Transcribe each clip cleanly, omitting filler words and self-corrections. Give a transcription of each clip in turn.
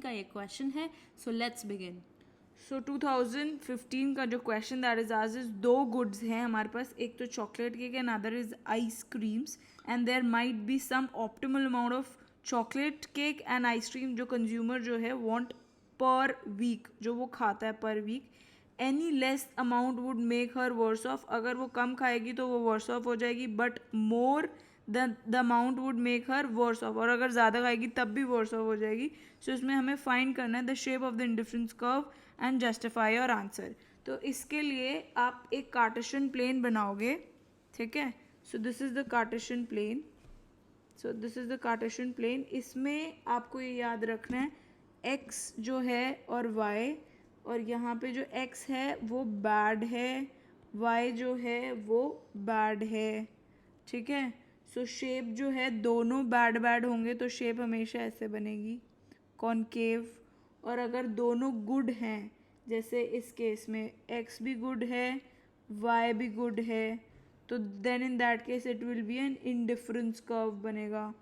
का ये क्वेश्चन है, सो लेट्स बिगिन। सो 2015 का जो क्वेश्चन दैट इज आज इज दो गुड्स हैं हमारे पास, एक तो chocolate cake and other is ice creams, and there might be some optimal amount of chocolate cake and ice cream जो कंज्यूमर जो है वांट पर वीक, जो वो खाता है per week. Any less amount would make her worse off, अगर वो कम खाएगी तो वो वर्स ऑफ हो जाएगी, but more the amount would make her worse off, और अगर ज़्यादा खाएगी तब भी वर्स ऑफ हो जाएगी। सो इसमें हमें फाइंड करना है the shape of the indifference curve and justify your answer. तो इसके लिए आप एक कार्टेशियन प्लेन बनाओगे, ठीक है। So this is the Cartesian plane, so this is the Cartesian plane. इसमें आपको ये याद रखना है x जो है और y, और यहाँ पे जो x है वो बैड है, y जो है वो बैड है, ठीक है। सो शेप जो है दोनों बैड बैड होंगे तो शेप हमेशा ऐसे बनेगी, कॉनकेव। और अगर दोनों गुड हैं, जैसे इस केस में x भी गुड है y भी गुड है, तो then in that case it will be an indifference curve बनेगा।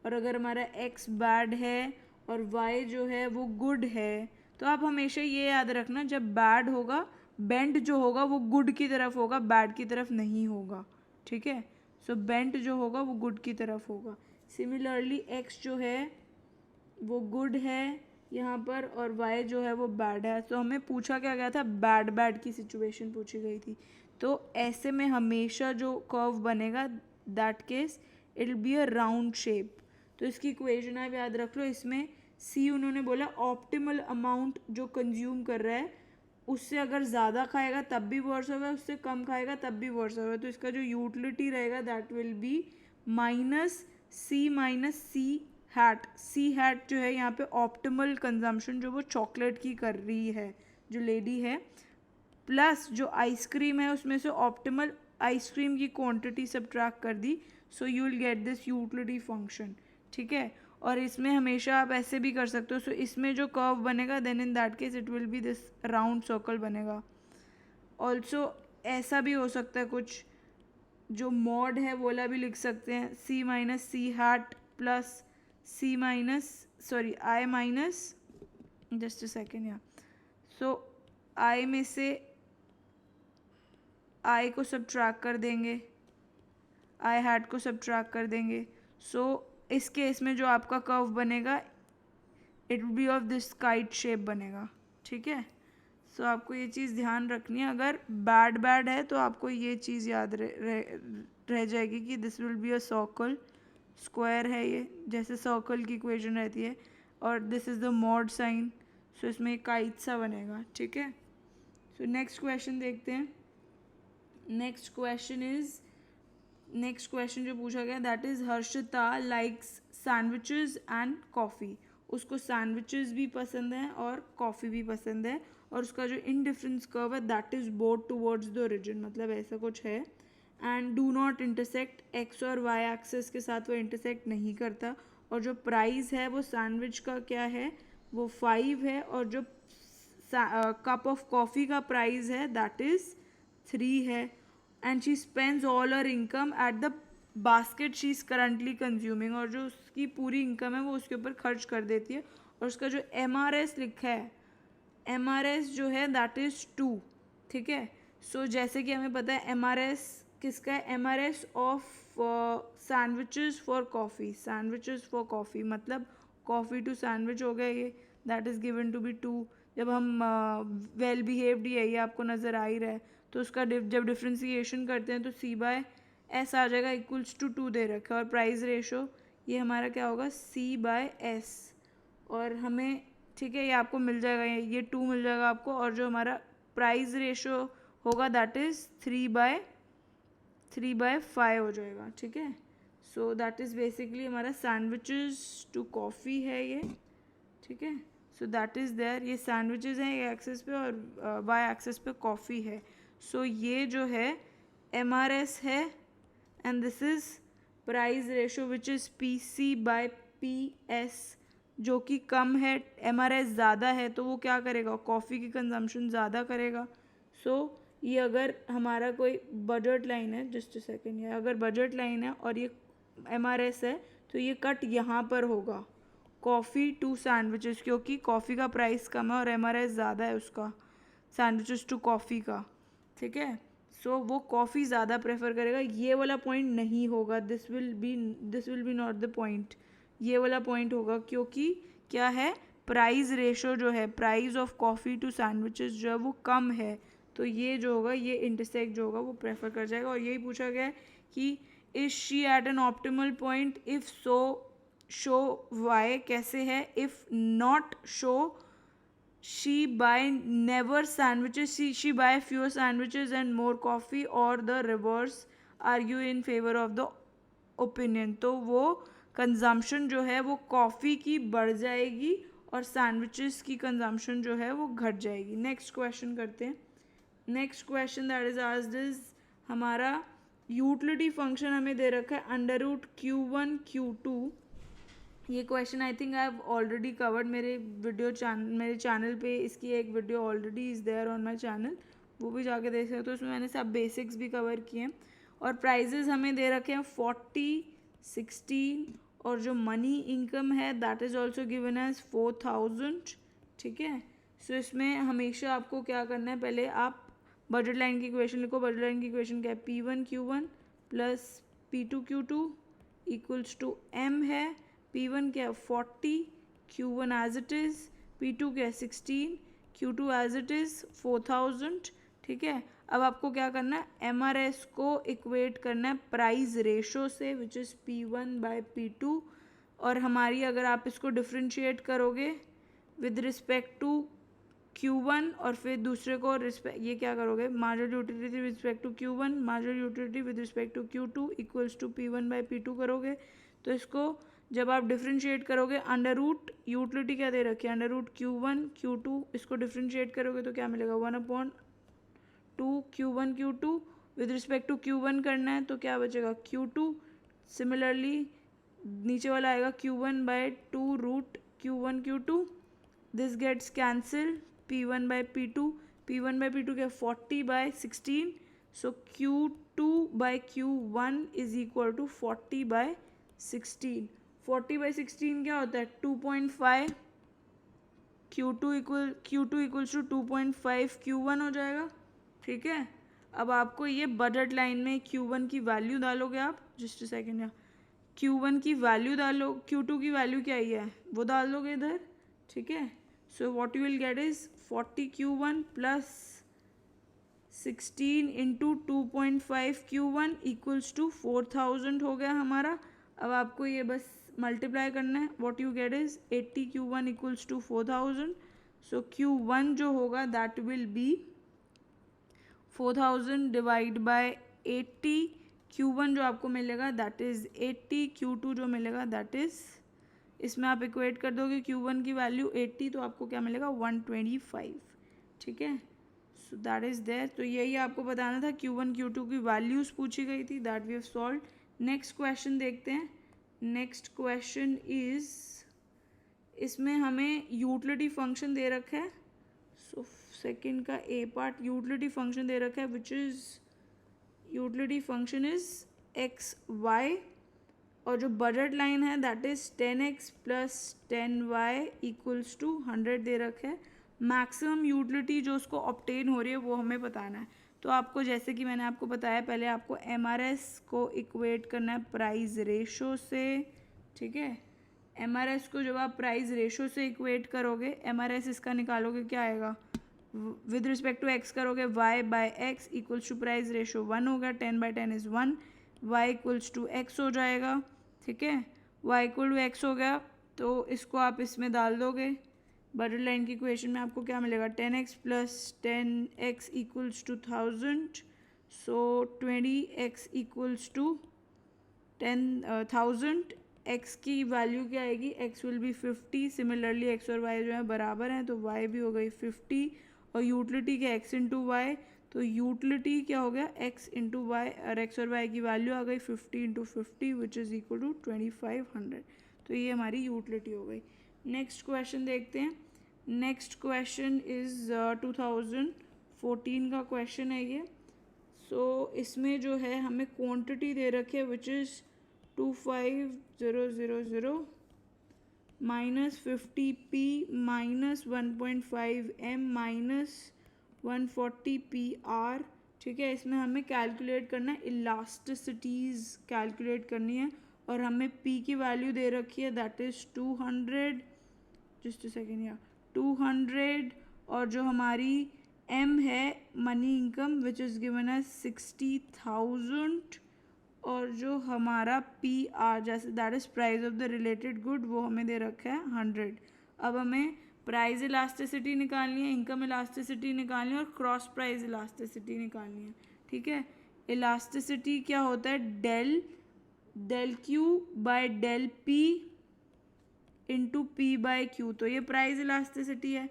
और अगर हमारा x बैड है और y जो है वो गुड है, तो आप हमेशा ये याद रखना जब बैड होगा बेंड जो होगा वो गुड की तरफ होगा, बैड की तरफ नहीं होगा, ठीक है। सो बेंट जो होगा वो गुड की तरफ होगा। सिमिलरली x जो है वो गुड है यहाँ पर और y जो है वो बैड है। तो हमें पूछा क्या गया था, बैड बैड की सिचुएशन पूछी गई थी। तो ऐसे में हमेशा जो कर्व बनेगा that case it will be a round shape. तो इसकी इक्वेशन आप याद रख लो, इसमें c उन्होंने बोला ऑप्टिमल अमाउंट जो कंज्यूम कर रहा है, उससे अगर ज़्यादा खाएगा तब भी वर्स होगा, उससे कम खाएगा तब भी वर्स होगा। तो इसका जो यूटिलिटी रहेगा that will be minus C hat. C hat जो है यहाँ पे ऑप्टिमल कंजम्पशन जो वो चॉकलेट की कर रही है जो लेडी है, प्लस जो आइसक्रीम है उसमें से ऑप्टिमल आइसक्रीम की क्वांटिटी सब्ट्रैक्ट कर दी। So you will get this utility function, ठीक है। और इसमें हमेशा आप ऐसे भी कर सकते हो। सो इसमें जो कर्व बनेगा then in that case it will be this round circle बनेगा। ऑल्सो ऐसा भी हो सकता है कुछ, जो मॉड है वो वाला भी लिख सकते हैं, C minus C hat plus C minus sorry I minus, just a second yeah, so आई में से आई को सब्ट्रैक्ट कर देंगे, आई हैट को सब्ट्रैक्ट कर देंगे। सो इस केस में जो आपका कर्व बनेगा it will B of this kite shape बनेगा, ठीक है। सो आपको ये चीज़ ध्यान रखनी है, अगर बैड बैड है तो आपको ये चीज़ याद रह जाएगी कि this will be a circle, square है ये, जैसे सर्कल की इक्वेशन रहती है, और this is the mod sign. So इसमें काइट सा बनेगा, ठीक है। सो नेक्स्ट क्वेश्चन देखते हैं। नेक्स्ट क्वेश्चन जो पूछा गया that is Harshita likes sandwiches and coffee. उसको सैंडविचेस भी पसंद है और कॉफ़ी भी पसंद है, और उसका जो इनडिफरेंस कर्व है that is both towards the origin, मतलब ऐसा कुछ है। And do not intersect, x और वाई एक्सेस के साथ वो इंटरसेक्ट नहीं करता। और जो प्राइस है वो सैंडविच का क्या है, वो 5 है, और जो कप ऑफ कॉफ़ी का प्राइस है दैट इज़ 3 है। And she spends all her income at the basket she is currently consuming, और जो उसकी पूरी इनकम है वो उसके ऊपर खर्च कर देती है। और उसका जो MRS लिखा है, MRS जो है दैट इज़ 2, ठीक है। सो जैसे कि हमें पता है MRS किसका है, MRS of sandwiches for coffee, sandwiches for coffee मतलब कॉफ़ी टू सैंडविच हो गया ये, that is given to be 2। जब हम वेल बिहेव्ड है ये आपको नज़र आ ही रहा है, तो उसका जब डिफ्रेंसीशन करते हैं तो C/S आ जाएगा इक्वल्स टू 2 दे रखा है, और प्राइस रेशो ये हमारा क्या होगा C/S, और हमें ठीक है ये आपको मिल जाएगा, ये 2 मिल जाएगा आपको, और जो हमारा प्राइस रेशो होगा दैट इज़ 3/5 हो जाएगा, ठीक है। सो दैट इज़ बेसिकली हमारा सैंडविचेस टू कॉफ़ी है ये, ठीक है। सो दैट इज़ देयर, ये सैंडविचेस हैं ये एक्सेस पे और वाई एक्सेस पे कॉफ़ी है। सो ये जो है MRS है and this is price ratio which is PC/PS, जो कि कम है, MRS ज़्यादा है तो वो क्या करेगा, कॉफ़ी की कंजम्पशन ज़्यादा करेगा। सो ये अगर हमारा कोई बजट लाइन है, जस्ट अ सेकेंड, ये अगर बजट लाइन है और ये MRS है तो ये कट यहाँ पर होगा, कॉफ़ी 2 सैंडविचेस, क्योंकि कॉफ़ी का प्राइस कम है और MRS ज़्यादा है उसका सैंडविचेस टू कॉफ़ी का, ठीक है। सो वो कॉफ़ी ज़्यादा प्रेफर करेगा, ये वाला पॉइंट नहीं होगा, this will B not the point, ये वाला पॉइंट होगा, क्योंकि क्या है, प्राइस रेशो जो है, price of coffee to sandwiches जो है वो कम है, तो ये जो होगा, ये इंटरसेक्ट जो होगा वो प्रेफर कर जाएगा। और यही पूछा गया है कि is she at an optimal point, if so show why, कैसे है, if not show she buy never sandwiches, she buy fewer sandwiches and more coffee, or the reverse, are you in favor of the opinion। तो वो consumption जो है वो coffee की बढ़ जाएगी और सैंडविचेस की कंजम्पशन जो है वो घट जाएगी। नेक्स्ट क्वेश्चन करते हैं। Next question that is asked is हमारा यूटिलिटी फंक्शन हमें दे रखा है √Q1 Q2। ये question I think I have already covered मेरे मेरे चैनल पे, इसकी एक video already is there on my channel, वो भी जाके देख सकते हो। उसमें मैंने सब बेसिक्स भी कवर किए हैं। और प्राइजेस हमें दे रखे हैं 40, 16, और जो मनी इनकम है that is also given as 4000, ठीक है। सो इसमें हमेशा आपको क्या करना है, पहले आप बजट लाइन की इक्वेशन लिखो। बजट लाइन की इक्वेशन क्या है, P1 Q1 plus P2 Q2 equals to M है। P1 क्या है 40, Q1 as it is, P2 क्या है 16, Q2 एज इट इज़ 4000, ठीक है। अब आपको क्या करना है, MRS को इक्वेट करना है प्राइस रेशो से, विच इज़ P1/P2। और हमारी अगर आप इसको डिफ्रेंशिएट करोगे विद रिस्पेक्ट टू Q1 और फिर दूसरे को ये क्या करोगे, marginal utility with respect to Q1, marginal utility with respect to Q2 equals to P1/P2 करोगे। तो इसको जब आप डिफ्रेंशिएट करोगे, अंडर रूट यूटिलिटी क्या दे रखी है, √Q1 Q2, इसको डिफ्रेंशिएट करोगे तो क्या मिलेगा, 1/2 Q1 Q2 with respect to Q1 करना है तो क्या बचेगा Q2। सिमिलरली नीचे वाला आएगा Q1/2 √Q1 Q2, this gets cancel, P1/P2, P1/P2 क्या 40/16, सो Q2/Q1 इज इक्वल टू 40/16। 40/16 क्या होता है 2.5, Q2 इक्वल्स टू 2.5 Q1 हो जाएगा, ठीक है। अब आपको ये बजट लाइन में Q1 की वैल्यू डालोगे आप, जस्ट सेकेंड, या Q1 की वैल्यू डालो, Q2 की वैल्यू क्या ही है वो डाल दोगे इधर, ठीक है। So what you will get is 40 Q1 plus 16 into 2.5 Q1 equals to 4000 हो गया हमारा। अब आपको ये बस मल्टीप्लाई करना है, what you get is 80 Q1 equals to 4000। So Q1 जो होगा that will be 4000 divide by 80, Q1 जो आपको मिलेगा दैट इज़ 80, Q2 जो मिलेगा दैट इज़, इसमें आप इक्वेट कर दोगे Q1 की वैल्यू 80 तो आपको क्या मिलेगा 125, ठीक है। So that is there. तो यही आपको बताना था, Q1 Q2 की वैल्यूज़ पूछी गई थी, that we have solve. Next question देखते हैं। नेक्स्ट क्वेश्चन इज़, इसमें हमें यूटिलिटी फंक्शन दे रखा है। सो सेकेंड का ए पार्ट, यूटिलिटी फंक्शन दे रखा है which is, utility function is XY, और जो बजट लाइन है that is 10x plus 10y equals to 100 दे रखा है। मैक्सिमम यूटिलिटी जो उसको ऑब्टेन हो रही है वो हमें बताना है। तो आपको जैसे कि मैंने आपको बताया, पहले आपको MRS को इक्वेट करना है प्राइस रेशो से, ठीक है। MRS को जब आप प्राइस रेशो से इक्वेट करोगे, MRS इसका निकालोगे क्या आएगा, विद रिस्पेक्ट टू x करोगे y/x equals to price ratio 1 होगा, 10/10 is 1, y equals to x हो जाएगा, ठीक है। y इक्वल टू x हो गया तो इसको आप इसमें डाल दोगे, बजट लाइन की इक्वेशन में आपको क्या मिलेगा 10x plus 10x equals to 1000, so 20x equals to 10,000। x की वैल्यू क्या आएगी, x will be 50। Similarly x और y जो है बराबर हैं तो y भी हो गई 50, और यूटिलिटी क्या x इंटू वाई, तो यूटिलिटी क्या हो गया x इंटू वाई, और x और y की वैल्यू आ गई 50 into 50 which is equal to 2500। तो ये हमारी यूटिलिटी हो गई। नेक्स्ट क्वेश्चन देखते हैं। नेक्स्ट क्वेश्चन इज़ 2014 का क्वेश्चन है ये। सो इसमें जो है हमें क्वांटिटी दे रखी है which is 25000, minus 50p minus 1.5m minus 140pr, ठीक है। इसमें हमें कैलकुलेट करना है, इलास्टिसिटीज़ कैलकुलेट करनी है, और हमें p की वैल्यू दे रखी है that is 200, just a second, या 200, और जो हमारी m है money income which is given as 60,000, और जो हमारा पी आर जैसे that is price of the related good वो हमें दे रखा है 100। अब हमें प्राइस इलास्टिसिटी निकालनी है, इनकम इलास्टिसिटी निकालनी है, और क्रॉस प्राइस इलास्टिसिटी निकालनी है, ठीक है। इलास्टिसिटी क्या होता है, del Q by del P into P by Q, तो ये प्राइस इलास्टिसिटी है।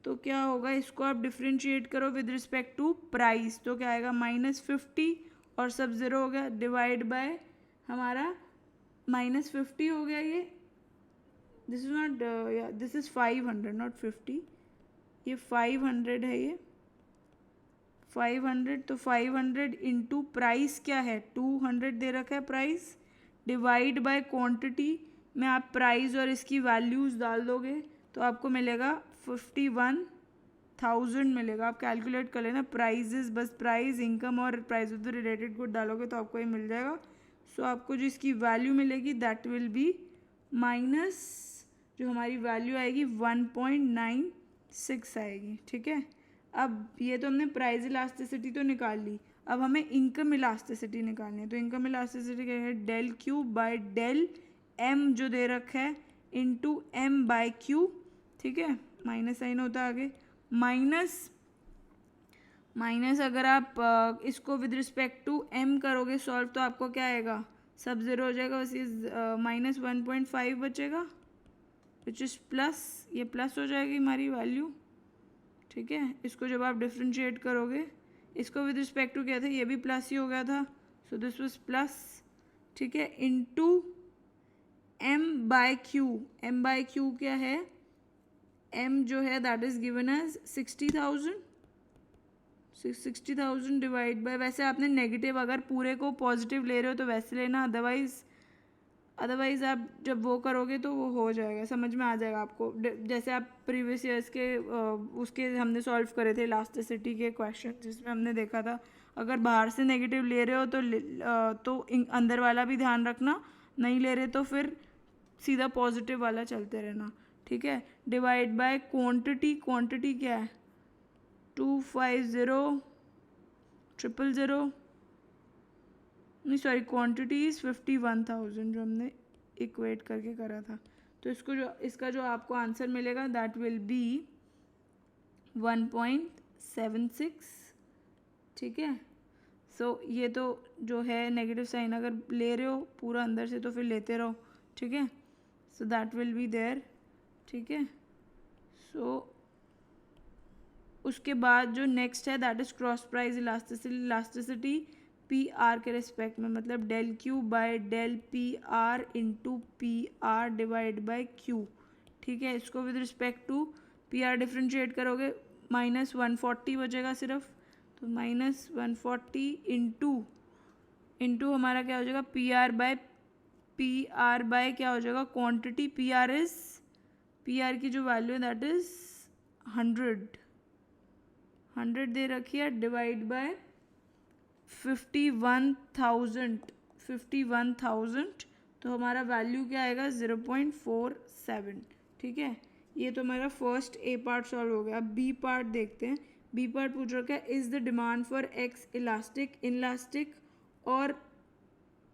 तो क्या होगा, इसको आप डिफ्रेंशिएट करो विद रिस्पेक्ट टू प्राइस, तो क्या आएगा -50, और सब ज़ीरो हो गया, डिवाइड बाय हमारा -50 हो गया, ये this is not, this is 500 not 50, ये 500 है, ये 500, तो 500 इंटू प्राइस क्या है 200 दे रखा है प्राइस, डिवाइड बाय क्वांटिटी में आप प्राइस और इसकी वैल्यूज़ डाल दोगे तो आपको मिलेगा 51,000 मिलेगा। आप कैलकुलेट कर लेना, प्राइजेस बस प्राइस, इनकम और price of the related good डालोगे तो आपको ये मिल जाएगा। सो आपको जो इसकी वैल्यू मिलेगी दैट विल बी माइनस, जो हमारी वैल्यू आएगी 1.96 आएगी, ठीक है। अब ये तो हमने प्राइस इलास्टिसिटी तो निकाल ली, अब हमें इनकम इलास्टिसिटी निकालनी है। तो इनकम इलास्टिसिटी क्या है, del Q by del M जो दे रखा है इंटू एम बाय क्यू, ठीक है, माइनस साइन होता है आगे, माइनस अगर आप इसको विद रिस्पेक्ट टू एम करोगे सॉल्व तो आपको क्या आएगा, सब ज़ीरो हो जाएगा, बस इज माइनस 1.5 बचेगा विच इज़ प्लस, ये प्लस हो जाएगी हमारी वैल्यू, ठीक है। इसको जब आप डिफ्रेंशिएट करोगे, इसको विद रिस्पेक्ट टू क्या था, ये भी प्लस ही हो गया था, सो दिस वाज प्लस, ठीक है, into m by Q, m by Q क्या है, m जो है that is given as 60,000 divide by, वैसे आपने नेगेटिव अगर पूरे को पॉजिटिव ले रहे हो तो वैसे लेना, अदरवाइज़ आप जब वो करोगे तो वो हो जाएगा, समझ में आ जाएगा आपको। जैसे आप प्रीवियस ईयर्स के उसके हमने सॉल्व करे थे इलास्टिसिटी के क्वेश्चन, जिसमें हमने देखा था अगर बाहर से नेगेटिव ले रहे हो तो अंदर वाला भी ध्यान रखना, नहीं ले रहे तो फिर सीधा पॉजिटिव वाला चलते रहना, ठीक है। डिवाइड बाय क्वांटिटी, क्वांटिटी क्या है 250,000, नहीं सॉरी, क्वांटिटी इज़ 51,000 जो हमने इक्वेट करके करा था। तो इसका जो आपको आंसर मिलेगा दैट विल बी 1.76, ठीक है। सो ये तो जो है नेगेटिव साइन अगर ले रहे हो पूरा अंदर से तो फिर लेते रहो, ठीक है। So that will be there, ठीक है। सो उसके बाद जो नेक्स्ट है that is cross price elasticity P R के रिस्पेक्ट में, मतलब del Q by del P R into P R divide by Q, ठीक है। इसको with respect to P R differentiate करोगे माइनस 140 बचेगा सिर्फ, तो माइनस 140 इंटू हमारा क्या हो जाएगा पी आर बाय क्या हो जाएगा क्वांटिटी, पी आर की जो वैल्यू है दैट इज़ 100 दे रखी है, डिवाइड बाय 51,000, तो हमारा वैल्यू क्या आएगा 0.47, ठीक है। ये तो हमारा फर्स्ट ए पार्ट सॉल्व हो गया। अब बी पार्ट देखते हैं। बी पार्ट पूछ रखा है is the demand for X elastic, inelastic और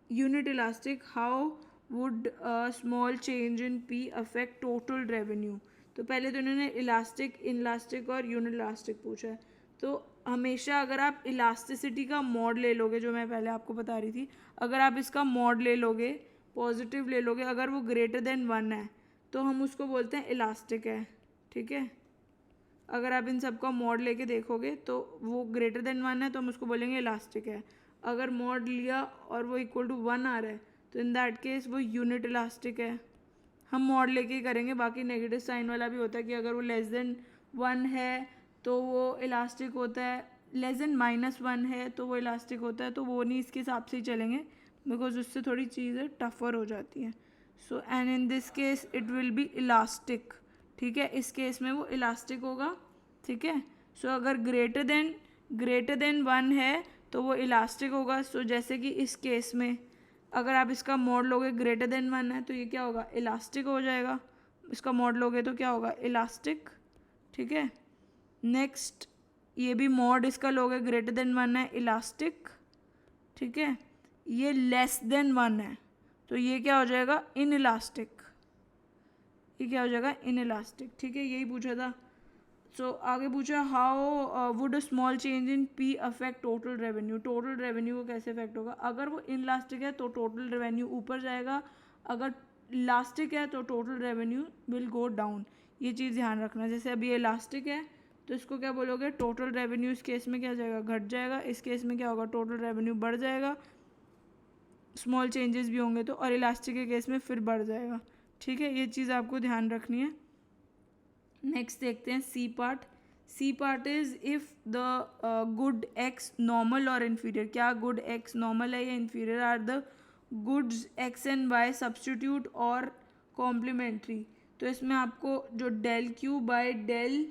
unit elastic, how would small change in P affect total revenue. तो पहले तो इन्होंने इलास्टिक, इनलास्टिक और यूनिट इलास्टिक पूछा है। तो हमेशा अगर आप इलास्टिसिटी का मॉड ले लोगे, जो मैं पहले आपको बता रही थी, अगर आप इसका मॉड ले लोगे, पॉजिटिव ले लोगे, अगर वो ग्रेटर देन 1 है तो हम उसको बोलते हैं इलास्टिक है, ठीक है। अगर आप इन सबका मॉड लेके देखोगे तो वो ग्रेटर देन 1 है तो हम उसको बोलेंगे इलास्टिक है। अगर मॉड लिया और वो इक्वल टू 1 आ रहा है तो इन दैट केस वो यूनिट इलास्टिक है। हम मॉड लेके ही करेंगे, बाकी नेगेटिव साइन वाला भी होता है कि अगर वो लेस देन 1 है तो वो इलास्टिक होता है, लेस देन -1 है तो वो इलास्टिक होता है, तो वो नहीं, इसके हिसाब से ही चलेंगे बिकॉज उससे थोड़ी चीज़ें टफर हो जाती हैं। So and in this case it will B elastic, ठीक है, इस केस में वो इलास्टिक होगा, ठीक है। सो अगर ग्रेटर देन 1 है तो वो इलास्टिक होगा। सो जैसे कि इस केस में अगर आप इसका मोड लोगे ग्रेटर देन 1 है तो ये क्या होगा, इलास्टिक हो जाएगा। इसका मोड लोगे तो क्या होगा, इलास्टिक, ठीक है। नेक्स्ट ये भी मोड इसका लोगे ग्रेटर देन 1 है, इलास्टिक, ठीक है। ये लेस देन 1 है तो ये क्या हो जाएगा, इन इलास्टिक, ये क्या हो जाएगा, इन इलास्टिक, ठीक है। यही पूछा था। सो आगे पूछा how would a small change in P affect total revenue, total revenue को कैसे अफेक्ट होगा। अगर वो इनलास्टिक है तो टोटल रेवेन्यू ऊपर जाएगा, अगर इलास्टिक है तो total revenue will go down. ये चीज़ ध्यान रखना। जैसे अभी ये इलास्टिक है तो इसको क्या बोलोगे, टोटल रेवेन्यू इस केस में क्या जाएगा, घट जाएगा। इस केस में क्या होगा, टोटल रेवेन्यू बढ़ जाएगा, स्मॉल चेंजेस भी होंगे तो, और इलास्टिक के केस में फिर बढ़ जाएगा, ठीक है। ये चीज़ आपको ध्यान रखनी है। नेक्स्ट देखते हैं C part. C part is if the good X normal और इन्फीरियर, क्या गुड एक्स नॉर्मल है या inferior, are the goods X and Y substitute और कॉम्प्लीमेंट्री। तो इसमें आपको जो del Q by del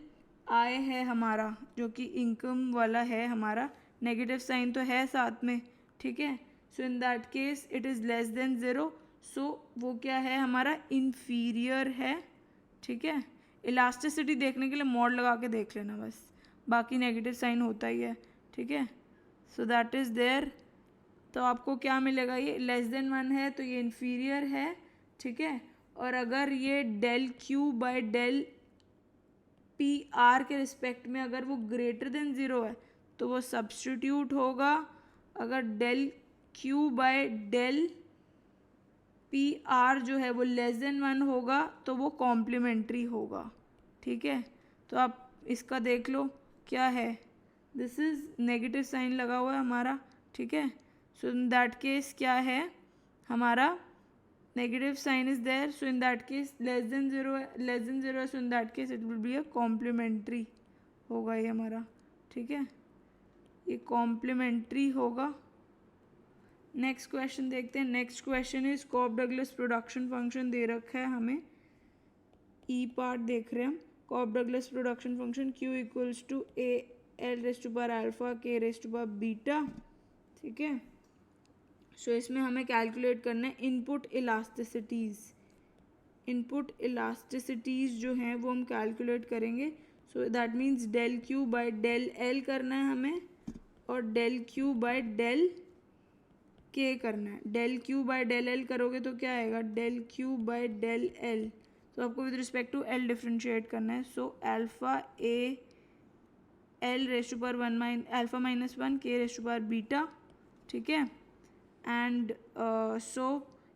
I है हमारा, जो कि इनकम वाला है हमारा, नेगेटिव साइन तो है साथ में, ठीक है। So in that case it is less than 0, so वो क्या है हमारा, इन्फीरियर है, ठीक है। इलास्टिसिटी देखने के लिए मॉड लगा के देख लेना बस, बाकी नेगेटिव साइन होता ही है, ठीक है। So that is there. तो आपको क्या मिलेगा, ये लेस देन 1 है तो ये इन्फीरियर है, ठीक है। और अगर ये del Q by del P R के रिस्पेक्ट में अगर वो ग्रेटर देन 0 है तो वो सब्स्टिट्यूट होगा। अगर del Q by del P R जो है वो लेस देन 1 होगा तो वो कॉम्प्लीमेंट्री होगा, ठीक है। तो आप इसका देख लो क्या है, दिस इज नेगेटिव साइन लगा हुआ है हमारा, ठीक है। सो इन दैट केस क्या है हमारा, negative sign is there, so in that case less than 0 है, so in that case it will be a complementary होगा ये हमारा, ठीक है, ये कॉम्प्लीमेंट्री होगा। नेक्स्ट क्वेश्चन देखते हैं। Next question is Cobb Douglas production function दे रखा है हमें, ई पार्ट देख रहे हैं हम। Cobb Douglas production function Q equals to A L raise to power alpha K raise to power beta, ठीक है। सो इसमें हमें कैलकुलेट करना है इनपुट इलास्टिसिटीज़। इनपुट इलास्टिसिटीज़ जो हैं वो हम कैलकुलेट करेंगे। So that means del Q by del L करना है हमें, और del Q by del K करना है। Del Q by del L करोगे तो क्या आएगा, del Q by del L. तो आपको with respect to L differentiate करना है। So alpha A L raise to power 1 alpha minus 1 K raise to power beta, ठीक है। एंड सो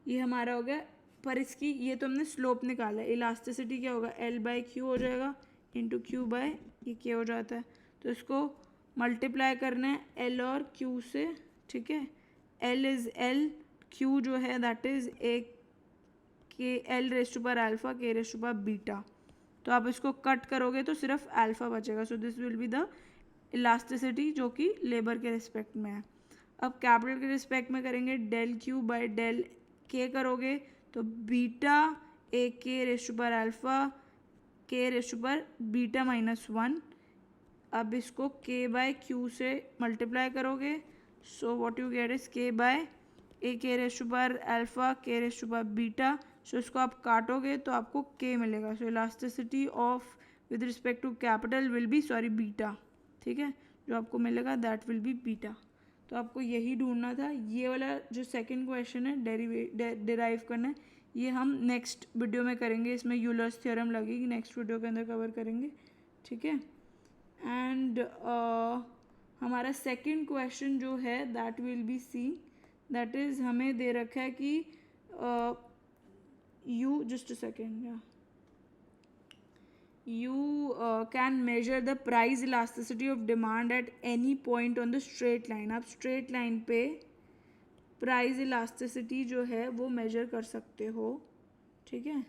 ये हमारा हो गया। पर इसकी ये तो हमने स्लोप निकाला है, इलास्टिसिटी क्या होगा, एल बाय क्यू हो जाएगा इंटू क्यू बाय ये के हो जाता है। तो इसको मल्टीप्लाई करना है एल और क्यू से, ठीक है। एल इज़ एल, क्यू जो है that is A K L raise to power alpha K raise to power beta. तो आप इसको कट करोगे तो सिर्फ अल्फा बचेगा। So this will be the elasticity जो कि लेबर के रिस्पेक्ट में है। अब कैपिटल के रिस्पेक्ट में करेंगे, डेल क्यू बाय डेल के करोगे तो beta A K raise to power alpha K raise to power beta minus 1। अब इसको के बाय क्यू से मल्टीप्लाई करोगे, so what you get is K by A K raise to power alpha K raise to power beta. So इसको आप काटोगे तो आपको K मिलेगा। So elasticity of with respect to capital will be beta, ठीक है। जो आपको मिलेगा दैट विल बी बीटा। तो आपको यही ढूंढना था। ये वाला जो सेकंड क्वेश्चन है डिराइव करना है, ये हम नेक्स्ट वीडियो में करेंगे। इसमें यूलर्स थ्योरम लगेगी, नेक्स्ट वीडियो के अंदर कवर करेंगे, ठीक है। एंड हमारा सेकंड क्वेश्चन जो है that will be C, that is हमें दे रखा है कि you just a second, you can measure the price elasticity of demand at any point on the straight line। आप straight line पे price elasticity जो है वो measure कर सकते हो, ठीक है।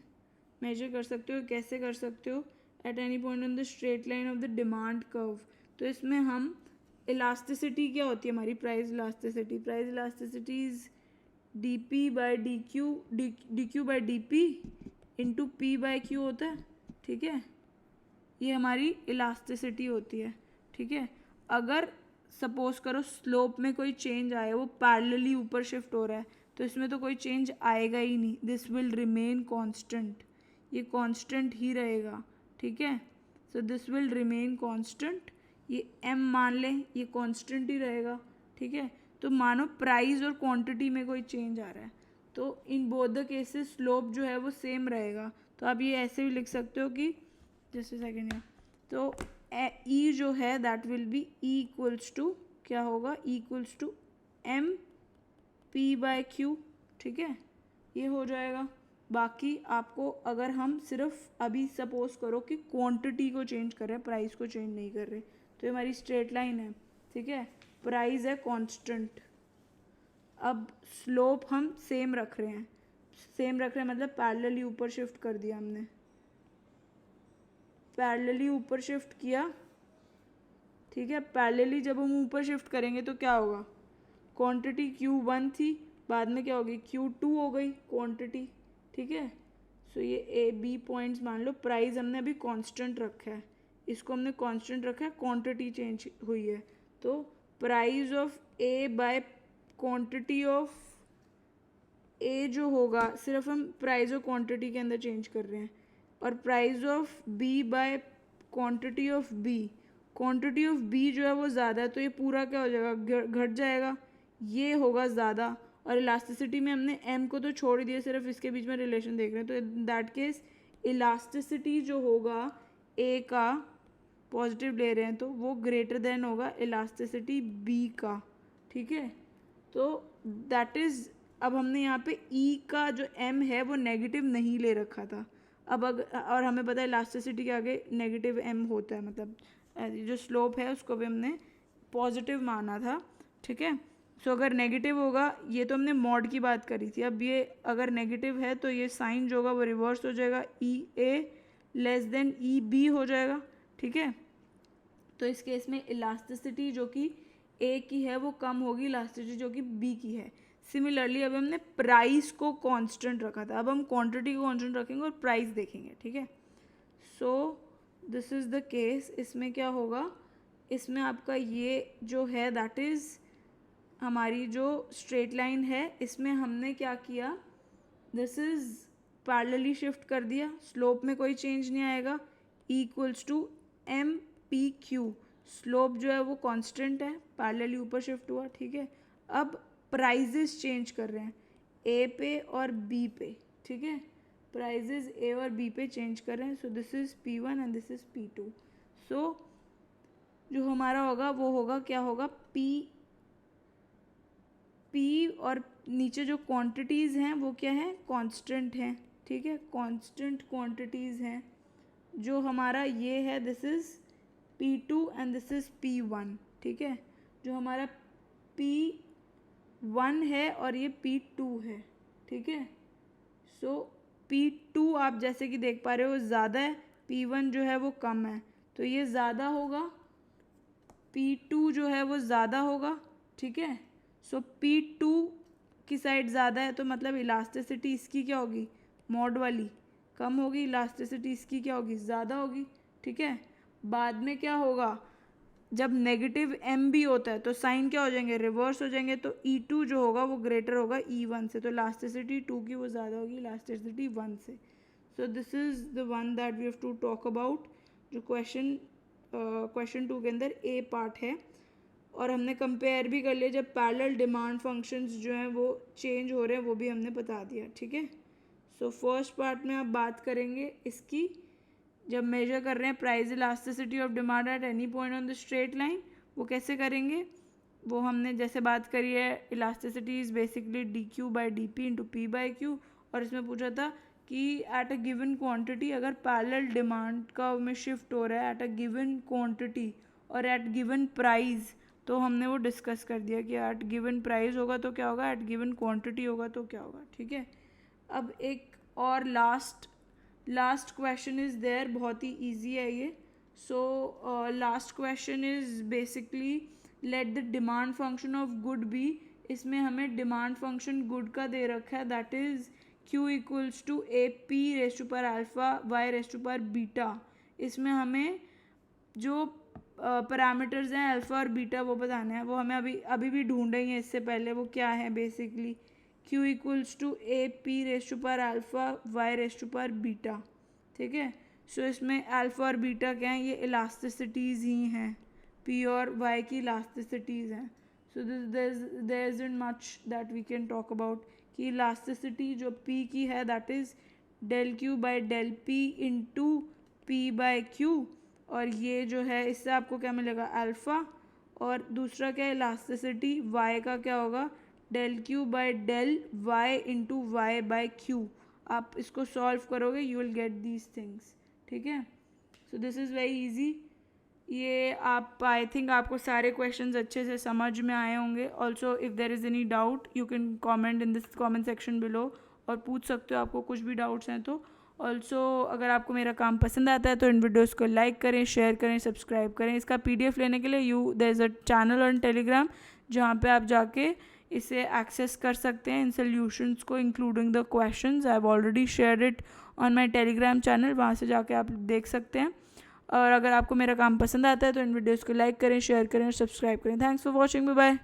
measure कर सकते हो, कैसे कर सकते हो, at any point on the straight line of the demand curve। तो इसमें हम elasticity क्या होती है हमारी, price elasticity is D P by D Q by D P into P by Q होता है, ठीक है। ये हमारी इलास्टिसिटी होती है, ठीक है। अगर सपोज करो स्लोप में कोई चेंज आए, वो पैरेलली ऊपर शिफ्ट हो रहा है, तो इसमें तो कोई चेंज आएगा ही नहीं, दिस विल रिमेन कांस्टेंट, ये कांस्टेंट ही रहेगा, ठीक है। So this will remain constant, ये m मान लें, ये कांस्टेंट ही रहेगा, ठीक है। तो मानो प्राइस और क्वांटिटी में कोई चेंज आ रहा है, तो in both the cases slope जो है वो सेम रहेगा। तो आप ये ऐसे भी लिख सकते हो कि जस्ट अ सेकेंड है, तो E जो है that will be E equals to क्या होगा, E equals to M P by Q, ठीक है, ये हो जाएगा। बाकी आपको अगर हम सिर्फ अभी सपोज करो कि क्वांटिटी को चेंज कर रहे हैं, प्राइस को चेंज नहीं कर रहे, तो ये हमारी स्ट्रेट लाइन है, ठीक है, प्राइस है कांस्टेंट। अब स्लोप हम सेम रख रहे हैं, सेम रख रहे हैं मतलब पैरेलली ऊपर शिफ्ट कर दिया हमने, पैरेलली ऊपर शिफ्ट किया, ठीक है। पैरेलली जब हम ऊपर शिफ्ट करेंगे तो क्या होगा, क्वांटिटी Q1 थी, बाद में क्या होगी Q2 हो गई क्वांटिटी, ठीक है। सो ये ए बी पॉइंट्स मान लो, प्राइस हमने अभी कांस्टेंट रखा है, इसको हमने कांस्टेंट रखा है, क्वांटिटी चेंज हुई है, तो price of A by quantity of A जो होगा, सिर्फ हम प्राइस और क्वांटिटी के अंदर चेंज कर रहे हैं, और price of B by quantity of B, quantity of B जो है वो ज़्यादा है, तो ये पूरा क्या हो जाएगा, घट जाएगा, ये होगा ज़्यादा। और इलास्टिसिटी में हमने m को तो छोड़ ही दिया, सिर्फ इसके बीच में रिलेशन देख रहे हैं, तो इन दैट केस इलास्टिसिटी जो होगा a का, पॉजिटिव ले रहे हैं तो वो ग्रेटर देन होगा इलास्टिसिटी b का, ठीक है। तो दैट इज़, अब हमने यहाँ पे E का जो m है वो नेगेटिव नहीं ले रखा था, अब और हमें पता है इलास्टिसिटी के आगे नेगेटिव m होता है, मतलब जो स्लोप है उसको भी हमने पॉजिटिव माना था, ठीक है। सो अगर नेगेटिव होगा, ये तो हमने मॉड की बात करी थी, अब ये अगर नेगेटिव है तो ये साइन जो होगा वो रिवर्स हो जाएगा, ई ए लेस देन ई बी हो जाएगा, ठीक है। तो इस केस में इलास्टिसिटी जो कि ए की है वो कम होगी, इलास्टिसिटी जो कि बी की है। सिमिलरली अब हमने प्राइस को कांस्टेंट रखा था, अब हम क्वांटिटी को कांस्टेंट रखेंगे और प्राइस देखेंगे, ठीक है। So this is the case, इसमें क्या होगा, इसमें आपका ये जो है दैट इज़ हमारी जो स्ट्रेट लाइन है, इसमें हमने क्या किया, दिस इज़ पैरेलली शिफ्ट कर दिया, स्लोप में कोई चेंज नहीं आएगा, E equals to M P Q, slope जो है वो कांस्टेंट है, पैरेलली ऊपर शिफ्ट हुआ, ठीक है। अब प्राइजेस चेंज कर रहे हैं ए पे और बी पे, ठीक है, प्राइजेस ए और बी पे चेंज कर रहे हैं, सो this is P1 and this is P2। सो जो हमारा होगा वो होगा क्या होगा, पी और नीचे जो क्वांटिटीज़ हैं वो क्या है, कांस्टेंट हैं, ठीक है, कांस्टेंट क्वांटिटीज़ हैं। जो हमारा ये है this is P2 and this is P1, ठीक है। जो हमारा P1 है और ये P2 है, ठीक है। सो P2 आप जैसे कि देख पा रहे हो ज़्यादा है, P1 जो है वो कम है, तो ये ज़्यादा होगा, P2 जो है वो ज़्यादा होगा, ठीक है। सो P2 की साइड ज़्यादा है, तो मतलब इलास्टिसिटी इसकी क्या होगी, मॉड वाली कम होगी, इलास्टिसिटी इसकी क्या होगी, ज़्यादा होगी, ठीक है। बाद में क्या होगा, जब नेगेटिव m भी होता है तो साइन क्या हो जाएंगे, रिवर्स हो जाएंगे, तो E2 जो होगा वो ग्रेटर होगा E1 से, तो इलास्टिसिटी 2 की वो ज़्यादा होगी इलास्टिसिटी 1 से। So this is the one that we have to talk about, जो क्वेश्चन 2 के अंदर ए पार्ट है। और हमने कंपेयर भी कर लिया, जब पैरेलल डिमांड फंक्शंस जो हैं वो चेंज हो रहे हैं वो भी हमने बता दिया, ठीक है। सो फर्स्ट पार्ट में आप बात करेंगे इसकी, जब मेजर कर रहे हैं price elasticity of demand at any point on the straight line, वो कैसे करेंगे, वो हमने जैसे बात करी है, elasticity is basically D Q by D P into P by Q, और इसमें पूछा था कि एट अ गिवन क्वांटिटी अगर पैरेलल डिमांड का में शिफ्ट हो रहा है एट अ गिवन क्वांटिटी और एट गिवन प्राइस, तो हमने वो डिस्कस कर दिया कि एट गिवन प्राइस होगा तो क्या होगा, एट गिवन क्वांटिटी होगा तो क्या होगा, ठीक है। अब एक और लास्ट क्वेश्चन इज़ देयर, बहुत ही इजी है ये। So last question is basically let the demand function of good B इसमें हमें डिमांड फंक्शन गुड का दे रखा है, that is q equals to A P raised to power alpha Y raised to power beta. इसमें हमें जो parameters हैं अल्फ़ा और बीटा वो बताने हैं, वो हमें अभी भी ढूंढेंगे इससे पहले वो क्या है basically. q equals to A P raised to power alpha Y raised to power beta, ठीक है। सो इसमें अल्फ़ा और बीटा क्या हैं, ये इलास्टिसिटीज़ ही हैं, p और y की इलास्टिसिटीज़ हैं। So there isn't much that we can talk about कि इलास्टिसिटी जो p की है that is del q by del p into p by q, और ये जो है इससे आपको क्या मिलेगा अल्फ़ा, और दूसरा क्या है इलास्टिसिटी y का क्या होगा del q by del y into Y by q। आप इसको सॉल्व करोगे you will get these things, ठीक है। So this is very easy. ये आप आई थिंक आपको सारे क्वेश्चंस अच्छे से समझ में आए होंगे। Also if there is any doubt you can comment in this comment section below, और पूछ सकते हो आपको कुछ भी डाउट्स हैं तो। ऑल्सो अगर आपको मेरा काम पसंद आता है तो इन वीडियोज़ को लाइक करें, शेयर करें, सब्सक्राइब करें। इसका PDF लेने के लिए there is a channel on Telegram जहाँ पे आप जाके इसे एक्सेस कर सकते हैं इन सोल्यूशंस को including the questions. I have already shared it on my Telegram channel, वहाँ से जाके आप देख सकते हैं। और अगर आपको मेरा काम पसंद आता है तो इन वीडियोज़ को लाइक करें, शेयर करें और सब्सक्राइब करें। Thanks for watching, bye bye.